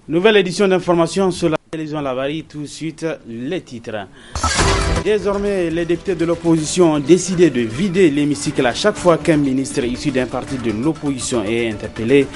Nouvelle édition d'information sur la télévision Lavari, tout de suite les titres. Désormais, les députés de l'opposition ont décidé de vider l'hémicycle à chaque fois qu'un ministre issu d'un parti de l'opposition est interpellé.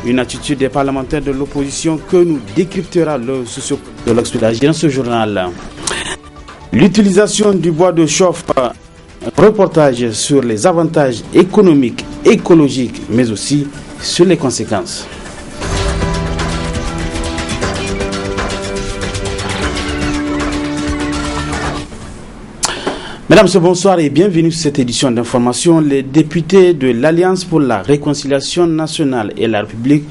Une attitude des parlementaires de l'opposition que nous décryptera le sociologue dans ce journal. L'utilisation du bois de chauffe, reportage sur les avantages économiques, écologiques, mais aussi sur les conséquences. Mesdames, bonsoir et bienvenue sur cette édition d'information. Les députés de l'Alliance pour la réconciliation nationale et la République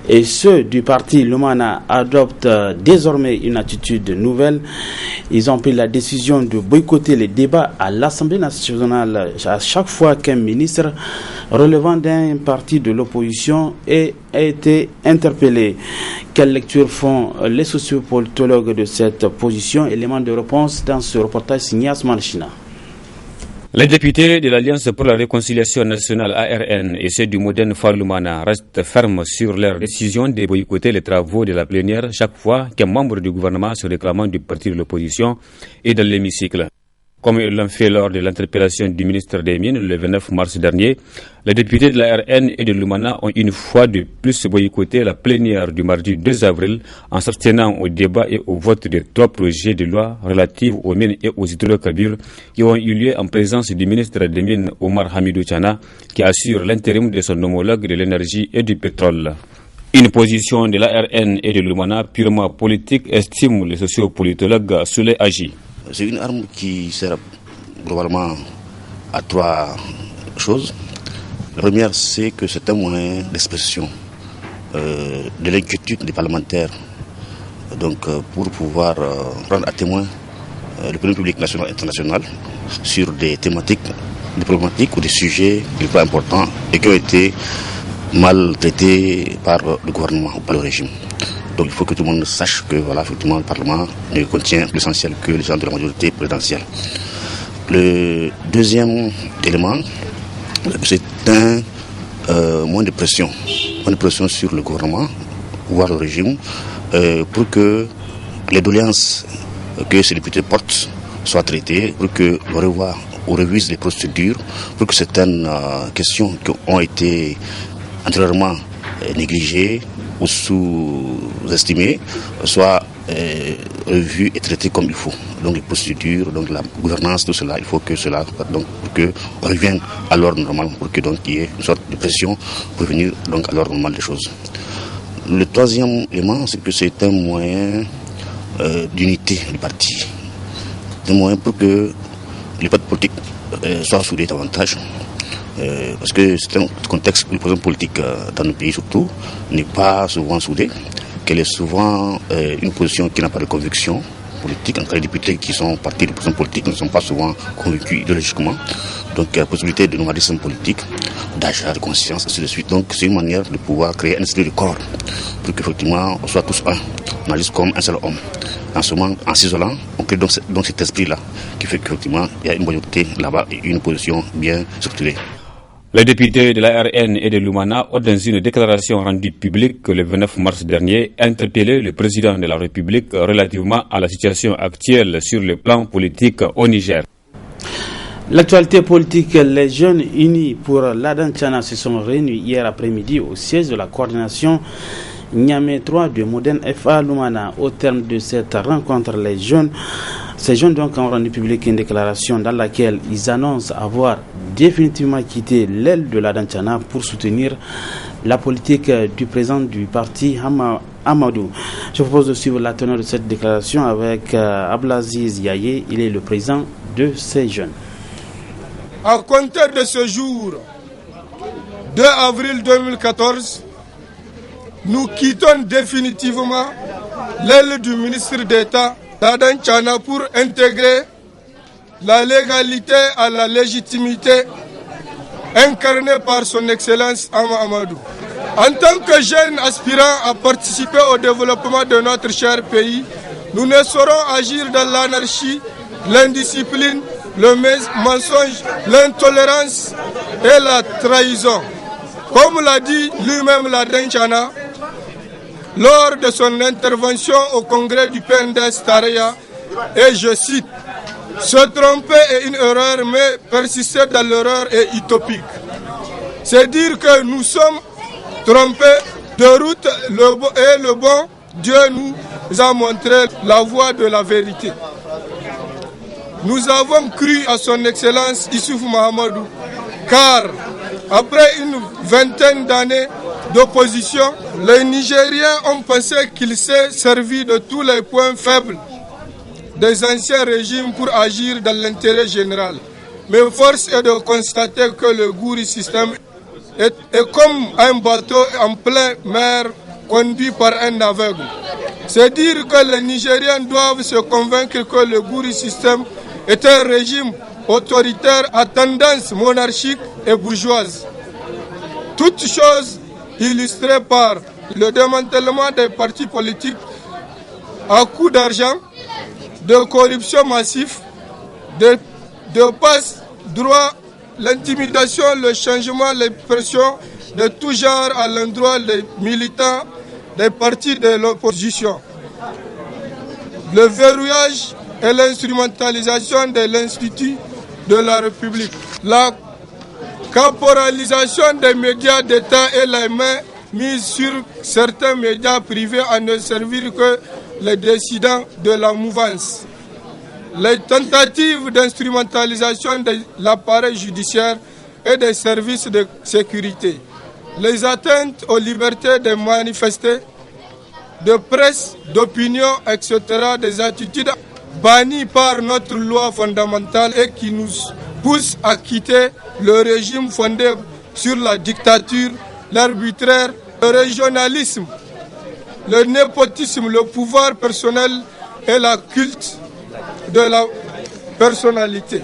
et ceux du parti Lumana adoptent désormais une attitude nouvelle. Ils ont pris la décision de boycotter les débats à l'Assemblée nationale à chaque fois qu'un ministre relevant d'un parti de l'opposition a été interpellé. Quelle lecture font les sociopolitologues de cette position? Élément de réponse dans ce reportage signé Asman China. Les députés de l'Alliance pour la réconciliation nationale ARN et ceux du Modern Farlumana restent fermes sur leur décision de boycotter les travaux de la plénière chaque fois qu'un membre du gouvernement se réclamant du parti de l'opposition est dans l'hémicycle. Comme ils l'ont fait lors de l'interpellation du ministre des Mines le 29 mars dernier, les députés de la RN et de l'Umana ont une fois de plus boycotté la plénière du mardi 2 avril en s'abstenant au débat et au vote des 3 projets de loi relatifs aux mines et aux hydrocarbures qui ont eu lieu en présence du ministre des Mines Omar Hamidou Tchana qui assure l'intérim de son homologue de l'énergie et du pétrole. Une position de la RN et de l'Umana purement politique estime le sociopolitologue Souley Agi. C'est une arme qui sert globalement à 3 choses. La première, c'est que c'est un moyen d'expression de l'inquiétude des parlementaires pour pouvoir prendre à témoin l'opinion publique nationale et internationale sur des thématiques, des problématiques ou des sujets les plus importants et qui ont été mal traités par le gouvernement ou par le régime. Donc il faut que tout le monde sache que effectivement, le Parlement ne contient l'essentiel que les gens de la majorité présidentielle. Le deuxième élément, c'est un moyen de pression sur le gouvernement, voire le régime, pour que les doléances que ces députés portent soient traitées, pour que l'on revoie ou révise les procédures, pour que certaines questions qui ont été antérieurement négligées ou sous-estimées soient revues et traitées comme il faut. Donc les procédures, donc la gouvernance, tout cela, il faut que cela, donc pour que on revienne à l'ordre normal, pour que donc il y ait une sorte de pression pour revenir donc à l'ordre normal des choses. Le troisième élément, c'est que c'est un moyen d'unité du parti, un moyen pour que les partis politiques soient soudés davantage. Parce que c'est un contexte où l'opposition politique dans nos pays surtout n'est pas souvent soudée, qu'elle est souvent une position qui n'a pas de conviction politique. En tout cas, les députés qui sont partis de l'opposition politique ne sont pas souvent convaincus idéologiquement. Donc il y a la possibilité de nomadisme politique, d'achat, de conscience, ainsi de suite. Donc c'est une manière de pouvoir créer un esprit de corps pour qu'effectivement on soit tous un, on agisse comme un seul homme. En ce moment, en s'isolant, on crée donc cet esprit-là qui fait qu'effectivement il y a une majorité là-bas et une position bien structurée. Les députés de la RN et de l'Umana ont dans une déclaration rendue publique le 29 mars dernier interpellé le président de la République relativement à la situation actuelle sur le plan politique au Niger. L'actualité politique, les jeunes unis pour l'Adan Tchana se sont réunis hier après-midi au siège de la coordination Niamey 3 de Modern FA Lumana. Au terme de cette rencontre, ces jeunes donc ont rendu public une déclaration dans laquelle ils annoncent avoir définitivement quitté l'aile de l'Adan Tchana pour soutenir la politique du président du parti Amadou. Je propose de suivre la teneur de cette déclaration avec Ablaziz Yaye. Il est le président de ces jeunes. À compter de ce jour, 2 avril 2014, nous quittons définitivement l'aile du ministre d'État Dadan Chana pour intégrer la légalité à la légitimité incarnée par son Excellence Amadou. En tant que jeunes aspirants à participer au développement de notre cher pays, nous ne saurons agir dans l'anarchie, l'indiscipline, le mensonge, l'intolérance et la trahison. Comme l'a dit lui-même Dadan Chana, lors de son intervention au congrès du PNDS Tareya, et je cite, « Se tromper est une erreur, mais persister dans l'erreur est utopique. » C'est dire que nous sommes trompés de route et le bon Dieu nous a montré la voie de la vérité. Nous avons cru à son Excellence Issoufou Mahamadou, car après une vingtaine d'années d'opposition, les Nigériens ont pensé qu'il s'est servi de tous les points faibles des anciens régimes pour agir dans l'intérêt général. Mais force est de constater que le Gouri système est comme un bateau en pleine mer conduit par un aveugle. C'est dire que les Nigériens doivent se convaincre que le Gouri système est un régime autoritaire à tendance monarchique et bourgeoise. Toutes choses illustrées par le démantèlement des partis politiques à coût d'argent, de corruption massive, de passe-droit, l'intimidation, le changement, les pressions de tout genre à l'endroit des militants des partis de l'opposition. Le verrouillage et l'instrumentalisation de l'Institut de la République. La caporalisation des médias d'État et la main mise sur certains médias privés à ne servir que les décidants de la mouvance. Les tentatives d'instrumentalisation de l'appareil judiciaire et des services de sécurité. Les atteintes aux libertés de manifester, de presse, d'opinion, etc. Des attitudes bannies par notre loi fondamentale et qui nous poussent à quitter le régime fondé sur la dictature, l'arbitraire, le régionalisme, le népotisme, le pouvoir personnel et la culte de la personnalité.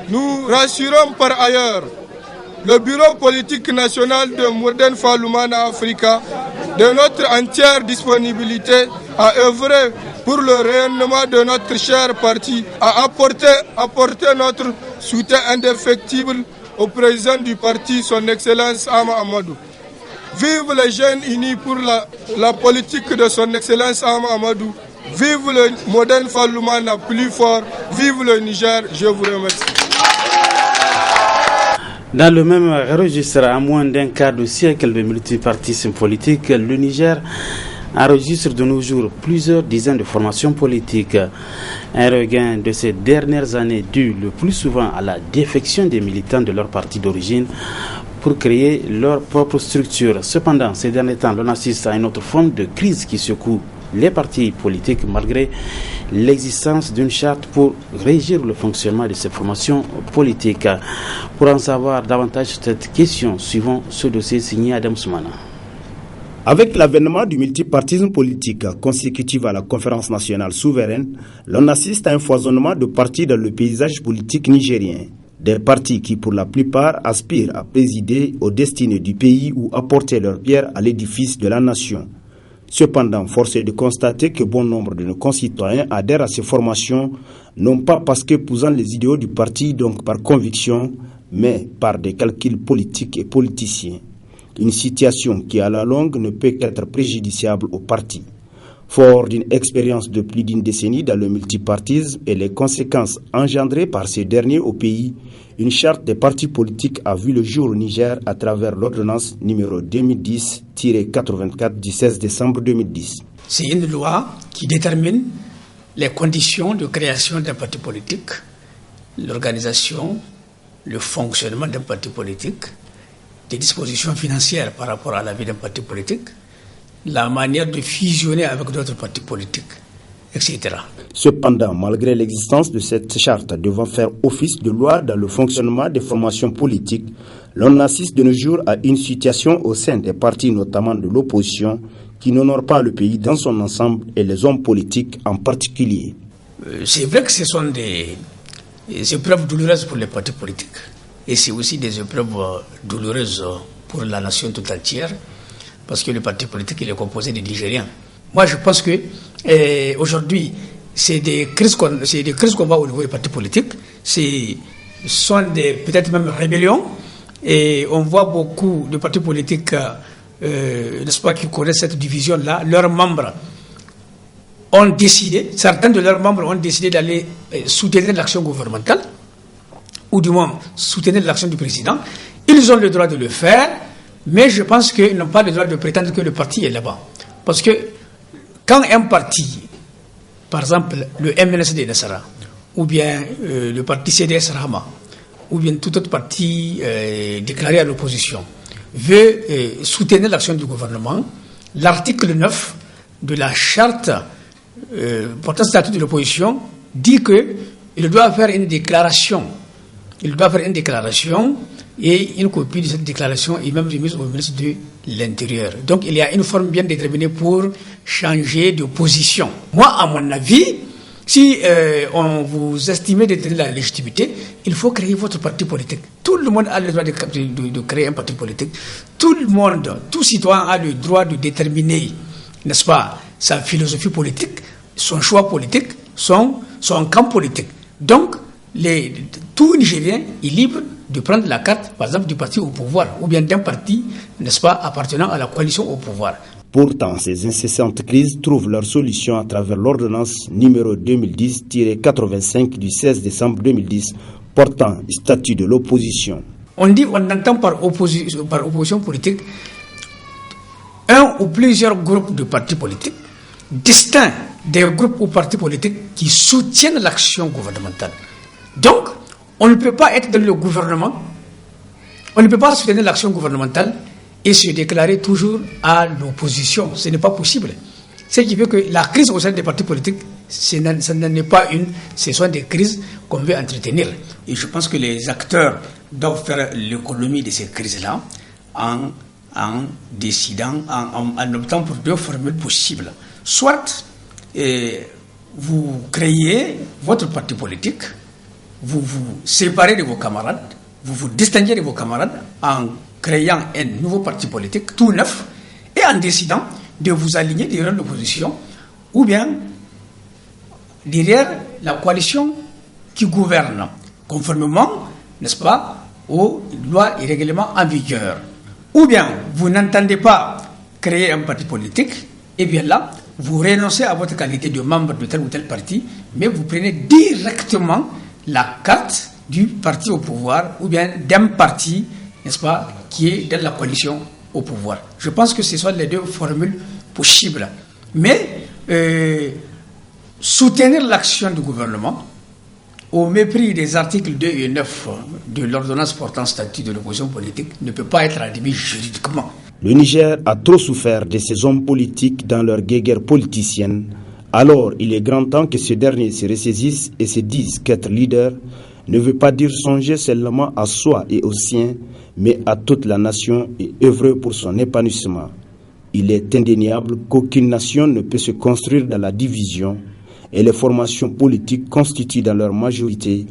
Nous rassurons par ailleurs le bureau politique national de Modern Falumana Africa de notre entière disponibilité à œuvrer pour le rayonnement de notre cher parti, à apporter notre soutien indéfectible au président du parti, son Excellence Amadou. Vive les jeunes unis pour la politique de son Excellence Amadou. Vive le Modern Falumana plus fort. Vive le Niger. Je vous remercie. Dans le même registre, à moins d'un quart de siècle de multipartisme politique, le Niger enregistre de nos jours plusieurs dizaines de formations politiques. Un regain de ces dernières années dû le plus souvent à la défection des militants de leur parti d'origine pour créer leur propre structure. Cependant, ces derniers temps, l'on assiste à une autre forme de crise qui secoue les partis politiques malgré l'existence d'une charte pour régir le fonctionnement de ces formations politiques. Pour en savoir davantage sur cette question, suivons ce dossier signé Adam Soumana. Avec l'avènement du multipartisme politique consécutif à la conférence nationale souveraine, l'on assiste à un foisonnement de partis dans le paysage politique nigérien. Des partis qui, pour la plupart, aspirent à présider aux destinées du pays ou apporter leur pierre à l'édifice de la nation. Cependant, force est de constater que bon nombre de nos concitoyens adhèrent à ces formations, non pas parce qu'épousant les idéaux du parti, donc par conviction, mais par des calculs politiques et politiciens. Une situation qui, à la longue, ne peut qu'être préjudiciable au parti. Fort d'une expérience de plus d'une décennie dans le multipartisme et les conséquences engendrées par ces derniers au pays, une charte des partis politiques a vu le jour au Niger à travers l'ordonnance numéro 2010-84 du 16 décembre 2010. C'est une loi qui détermine les conditions de création d'un parti politique, l'organisation, le fonctionnement d'un parti politique des dispositions financières par rapport à la vie d'un parti politique, la manière de fusionner avec d'autres partis politiques, etc. Cependant, malgré l'existence de cette charte devant faire office de loi dans le fonctionnement des formations politiques, l'on assiste de nos jours à une situation au sein des partis, notamment de l'opposition, qui n'honore pas le pays dans son ensemble et les hommes politiques en particulier. C'est vrai que ce sont des épreuves douloureuses pour les partis politiques. Et c'est aussi des épreuves douloureuses pour la nation tout entière, parce que le parti politique il est composé de Nigériens. Moi, je pense que aujourd'hui, c'est des crises qu'on voit au niveau des partis politiques. Ce sont peut-être même rébellions. Et on voit beaucoup de partis politiques, n'est-ce pas, qui connaissent cette division-là. Leurs membres ont décidé, certains de leurs membres ont décidé d'aller soutenir l'action gouvernementale, ou du moins soutenir l'action du président. Ils ont le droit de le faire, mais je pense qu'ils n'ont pas le droit de prétendre que le parti est là-bas. Parce que quand un parti, par exemple le MNSD Nassara, ou bien le parti CDS Rahma, ou bien tout autre parti déclaré à l'opposition, veut soutenir l'action du gouvernement, l'article 9 de la charte portant statut de l'opposition dit qu'il doit faire une déclaration. Il doit faire une déclaration et une copie de cette déclaration est même remise au ministre de l'Intérieur. Donc il y a une forme bien déterminée pour changer de position. Moi, à mon avis, si on vous estimez détenir la légitimité, il faut créer votre parti politique. Tout le monde a le droit de créer un parti politique. Tout le monde, tout citoyen a le droit de déterminer, n'est-ce pas, sa philosophie politique, son choix politique, son camp politique. Donc, tout Nigérien est libre de prendre la carte, par exemple, du parti au pouvoir, ou bien d'un parti, n'est-ce pas, appartenant à la coalition au pouvoir. Pourtant, ces incessantes crises trouvent leur solution à travers l'ordonnance numéro 2010-85 du 16 décembre 2010 portant statut de l'opposition. On entend par opposition politique un ou plusieurs groupes de partis politiques distincts des groupes ou partis politiques qui soutiennent l'action gouvernementale. Donc, on ne peut pas être dans le gouvernement, on ne peut pas soutenir l'action gouvernementale et se déclarer toujours à l'opposition. Ce n'est pas possible. Ce qui fait que la crise au sein des partis politiques, ce n'est pas ce sont des crises qu'on veut entretenir. Et je pense que les acteurs doivent faire l'économie de ces crises-là en décidant, en optant pour deux formules possibles. Soit vous créez votre parti politique, vous vous séparez de vos camarades, vous vous distinguez de vos camarades en créant un nouveau parti politique tout neuf et en décidant de vous aligner derrière l'opposition ou bien derrière la coalition qui gouverne conformément, n'est-ce pas, aux lois et règlements en vigueur. Ou bien vous n'entendez pas créer un parti politique, et bien là, vous renoncez à votre qualité de membre de tel ou tel parti, mais vous prenez directement la carte du parti au pouvoir ou bien d'un parti, n'est-ce pas, qui est dans la coalition au pouvoir. Je pense que ce sont les deux formules possibles. Mais soutenir l'action du gouvernement au mépris des articles 2 et 9 de l'ordonnance portant statut de l'opposition politique ne peut pas être admis juridiquement. Le Niger a trop souffert de ces hommes politiques dans leur guéguerre politicienne. Alors, il est grand temps que ces derniers se ressaisissent et se disent qu'être leader ne veut pas dire songer seulement à soi et aux siens, mais à toute la nation et œuvrer pour son épanouissement. Il est indéniable qu'aucune nation ne peut se construire dans la division et les formations politiques constituent dans leur majorité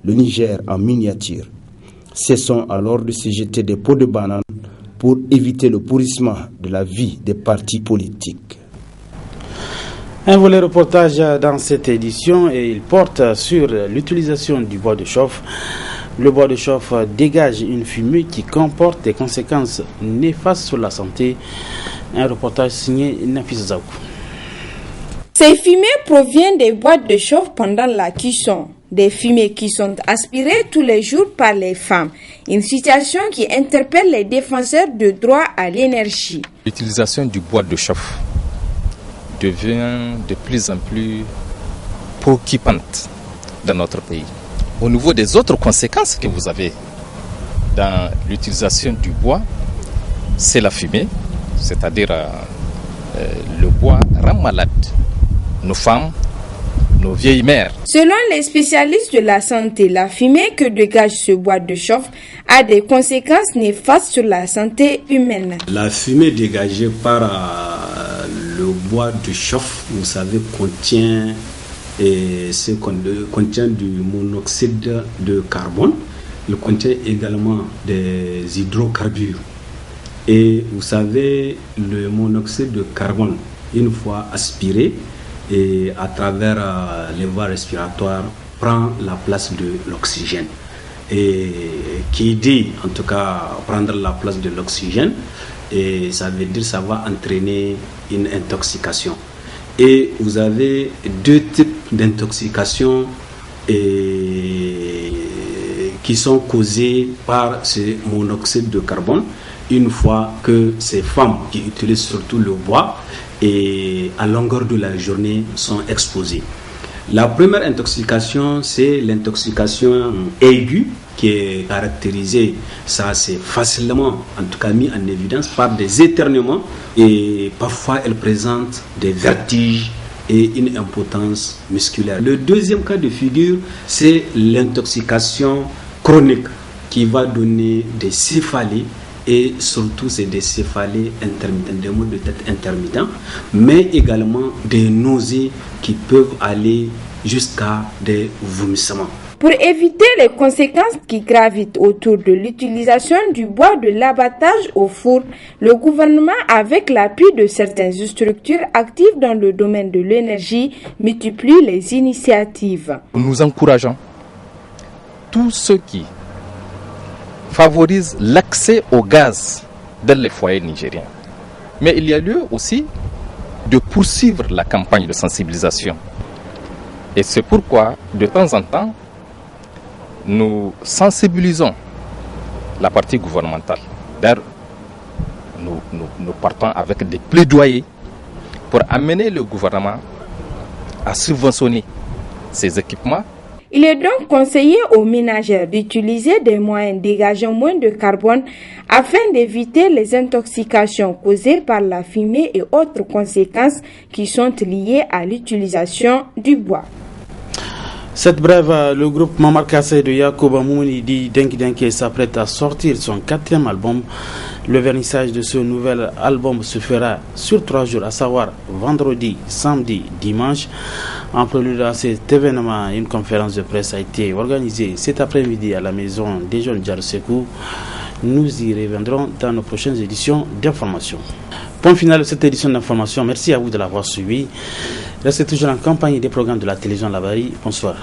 le Niger en miniature. Cessons alors de se jeter des pots de banane pour éviter le pourrissement de la vie des partis politiques. Un volet reportage dans cette édition et il porte sur l'utilisation du bois de chauffe. Le bois de chauffe dégage une fumée qui comporte des conséquences néfastes sur la santé. Un reportage signé Nafis Zakou. Ces fumées proviennent des boîtes de chauffe pendant la cuisson. Des fumées qui sont aspirées tous les jours par les femmes. Une situation qui interpelle les défenseurs de droit à l'énergie. L'utilisation du bois de chauffe devient de plus en plus préoccupante dans notre pays. Au niveau des autres conséquences que vous avez dans l'utilisation du bois, c'est la fumée, c'est-à-dire le bois rend malade nos femmes, nos vieilles mères. Selon les spécialistes de la santé, la fumée que dégage ce bois de chauffe a des conséquences néfastes sur la santé humaine. La fumée dégagée par le bois de chauffe, vous savez, contient du monoxyde de carbone. Il contient également des hydrocarbures. Et vous savez, le monoxyde de carbone, une fois aspiré, et à travers les voies respiratoires, prend la place de l'oxygène. Et qui dit, en tout cas, prendre la place de l'oxygène, et ça veut dire que ça va entraîner une intoxication. Et vous avez deux types d'intoxication qui sont causées par ce monoxyde de carbone. Une fois que ces femmes qui utilisent surtout le bois et à longueur de la journée sont exposées. La première intoxication, c'est l'intoxication aiguë qui est caractérisée, ça c'est facilement en tout cas mis en évidence par des éternuements et parfois elle présente des vertiges et une impotence musculaire. Le deuxième cas de figure, c'est l'intoxication chronique qui va donner des céphalées. Et surtout, c'est des céphalées intermittentes, des maux de tête intermittents, mais également des nausées qui peuvent aller jusqu'à des vomissements. Pour éviter les conséquences qui gravitent autour de l'utilisation du bois de l'abattage au four, le gouvernement, avec l'appui de certaines structures actives dans le domaine de l'énergie, multiplie les initiatives. Nous encourageons tous ceux qui favorise l'accès au gaz dans les foyers nigériens. Mais il y a lieu aussi de poursuivre la campagne de sensibilisation. Et c'est pourquoi, de temps en temps, nous sensibilisons la partie gouvernementale. D'ailleurs, nous partons avec des plaidoyers pour amener le gouvernement à subventionner ces équipements. Il est donc conseillé aux ménagères d'utiliser des moyens dégageant moins de carbone afin d'éviter les intoxications causées par la fumée et autres conséquences qui sont liées à l'utilisation du bois. Cette brève, le groupe Mamar Kassé de Yacoub Amouni dit Denki Denki s'apprête à sortir son 4e album. Le vernissage de ce nouvel album se fera sur 3 jours, à savoir vendredi, samedi, dimanche. En prélude à cet événement, une conférence de presse a été organisée cet après-midi à la maison des jeunes Djarsekou. Nous y reviendrons dans nos prochaines éditions d'information. Point final de cette édition d'information. Merci à vous de l'avoir suivi. Restez toujours en compagnie des programmes de la télévision Labari. Bonsoir.